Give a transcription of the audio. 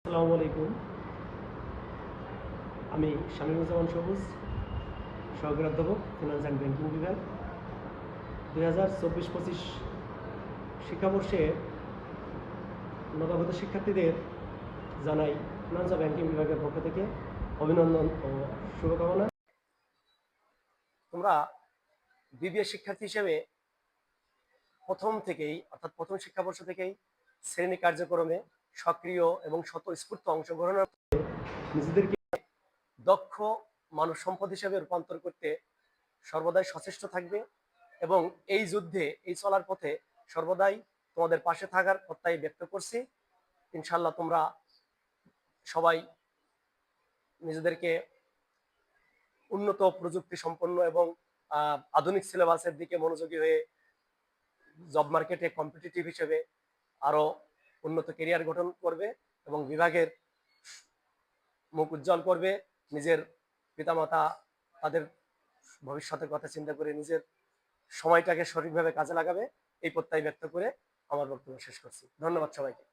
আসসালামু আলাইকুম। আমি শামীমুজ্জামান সবুজ, সহকারী অধ্যাপক ফিনান্স অ্যান্ড ব্যাংকিং বিভাগ। 2024-25 শিক্ষাবর্ষে নবাগত শিক্ষার্থীদের জানাই ফিনান্স ও ব্যাংকিং বিভাগের পক্ষ থেকে অভিনন্দন ও শুভকামনা। তোমরা বিবিএ শিক্ষার্থী হিসেবে প্রথম থেকেই অর্থাৎ প্রথম শিক্ষাবর্ষ থেকেই শ্রেণী কার্যক্রমে সক্রিয় এবং স্বতঃস্ফূর্ত অংশগ্রহণের নিজেদেরকে দক্ষ মানব সম্পদ হিসেবে রূপান্তর করতে সর্বদাই সচেষ্ট থাকবে এবং এই যুদ্ধে এই চলার পথে সর্বদাই তোমাদের পাশে থাকার প্রত্যয় ব্যক্ত করছি। ইনশাল্লাহ তোমরা সবাই নিজেদেরকে উন্নত প্রযুক্তি সম্পন্ন এবং আধুনিক সিলেবাসের দিকে মনোযোগী হয়ে জব মার্কেটে কম্পিটিটিভ হিসেবে আরো উন্নত কেরিয়ার গঠন করবে এবং বিভাগের মুখ উজ্জ্বল করবে। নিজের পিতামাতা তাদের ভবিষ্যতের কথা চিন্তা করে নিজের সময়টাকে সঠিকভাবে কাজে লাগাবে, এই প্রত্যয় ব্যক্ত করে আমার বক্তব্য শেষ করছি। ধন্যবাদ সবাইকে।